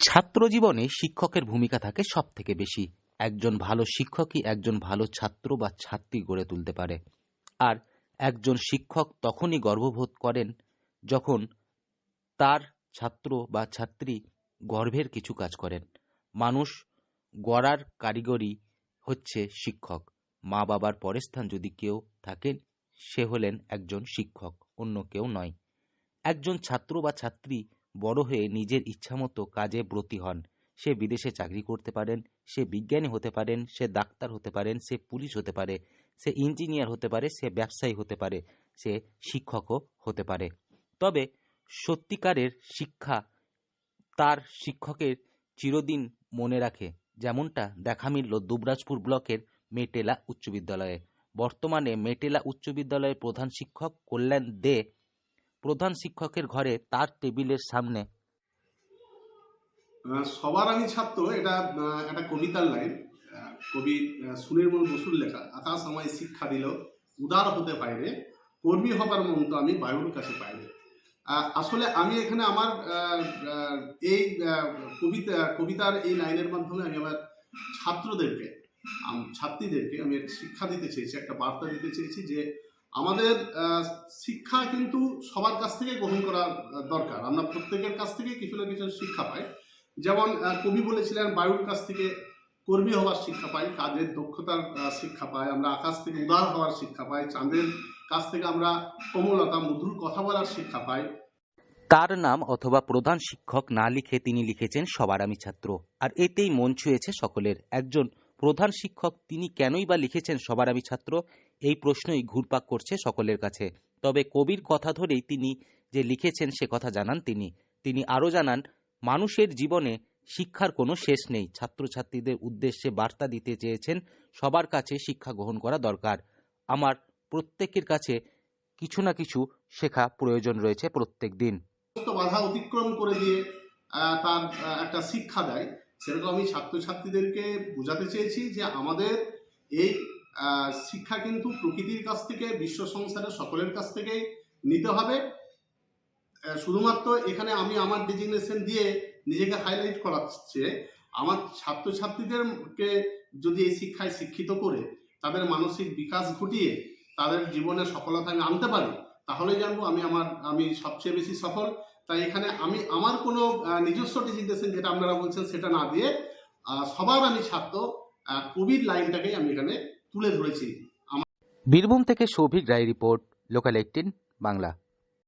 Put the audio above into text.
ছাত্র জীবনে শিক্ষকের ভূমিকা থাকে সব থেকে বেশি। একজন ভালো শিক্ষকই একজন ভালো ছাত্র বা ছাত্রী গড়ে তুলতে পারে। আর একজন শিক্ষক তখনই গর্ববোধ করেন যখন তার ছাত্র বা ছাত্রী গর্বের কিছু কাজ করেন। মানুষ গড়ার কারিগরি হচ্ছে শিক্ষক। মা বাবার পরের স্থান যদি কেউ থাকেন, সে হলেন একজন শিক্ষক, অন্য কেউ নয়। একজন ছাত্র বা ছাত্রী বড় হয়ে নিজের ইচ্ছামতো কাজে ব্রতী হন। সে বিদেশে চাকরি করতে পারেন, সে বিজ্ঞানী হতে পারেন, সে ডাক্তার হতে পারেন, সে পুলিশ হতে পারে, সে ইঞ্জিনিয়ার হতে পারে, সে ব্যবসায়ী হতে পারে, সে শিক্ষকও হতে পারে। তবে সত্যিকারের শিক্ষা তার শিক্ষকের চিরদিন মনে রাখে, যেমনটা দেখা মিলল দুবরাজপুর ব্লকের মেটেলা উচ্চ বিদ্যালয়ে। বর্তমানে মেটেলা উচ্চ বিদ্যালয়ের প্রধান শিক্ষক কল্যাণ দে প্রধান শিক্ষকের ঘরে তার টেবিলের সামনে সবার আমি ছাত্র, এটা একটা কবিতার লাইন। কবি সুনির্মল বসুর লেখা। আকাশ আমায় শিক্ষা দিল, উদার হতে বাইরে, কর্মী হবার মন তো আমি বায়ুর কাছে বাইরে। আসলে আমি এখানে আমার এই কবিতার এই লাইনের মাধ্যমে আমি আমার ছাত্রদেরকে, ছাত্রীদেরকে আমি শিক্ষা দিতে চেয়েছি, একটা বার্তা দিতে চেয়েছি যে আমাদের শিক্ষা কিন্তু সবার কাছ থেকে গ্রহণ করা দরকার। আমরা প্রত্যেকের কাছ থেকে কিছু না কিছু শিক্ষা পাই। যেমন কবি বলেছিলেন, বায়ুর কাছ থেকে কর্মী হওয়ার শিক্ষা পাই, কাজের দক্ষতার শিক্ষা পাই, আমরা আকাশ থেকে উদার হওয়ার শিক্ষা পাই, চাঁদের কাছ থেকে আমরা কোমলতা মধুর কথা বলার শিক্ষা পাই। তার নাম অথবা প্রধান শিক্ষক না লিখে তিনি লিখেছেন সবার আমি ছাত্র। আর এতেই মন ছুঁয়েছে সকলের। একজন প্রধান শিক্ষক তিনি কেনই বা লিখেছেন সবার আমি ছাত্র, এই প্রশ্নই ঘুরপাক করছে সকলের কাছে। তবে কবির কথা ধরেই তিনি যে লিখেছেন সে কথা জানান তিনি আরও জানান, মানুষের জীবনে শিক্ষার কোনো শেষ নেই। ছাত্রছাত্রীদের উদ্দেশ্যে বার্তা দিতে চেয়েছেন, সবার কাছে শিক্ষা গ্রহণ করা দরকার। আমার প্রত্যেকের কাছে কিছু না কিছু শেখা প্রয়োজন রয়েছে প্রত্যেক দিন। বাধা অতিক্রম করে দিয়ে তার একটা শিক্ষা দেয়, সেরকম আমি ছাত্রছাত্রীদেরকে বোঝাতে চেয়েছি যে আমাদের এই শিক্ষা কিন্তু প্রকৃতির কাছ থেকে, বিশ্ব সংসারের সকলের কাছ থেকেই নিতে হবে। শুধুমাত্র এখানে আমি আমার ডেজিগনেশন দিয়ে নিজেকে হাইলাইট করাচ্ছে, আমার ছাত্রছাত্রীদেরকে যদি এই শিক্ষায় শিক্ষিত করে তাদের মানসিক বিকাশ ঘটিয়ে তাদের জীবনে সফলতা আমি আনতে পারি, তাহলে জানবো আমি সবচেয়ে বেশি সফল। তাই এখানে আমি আমার কোনো নিজস্ব ডেজিগনেশন যেটা আপনারা বলছেন সেটা না দিয়ে সবার আমি ছাত্র কবির লাইনটাকেই আমি এখানে তুলে ধরেছি। বীরভূম থেকে সৌভিক রায় রিপোর্ট, লোকাল 18 বাংলা।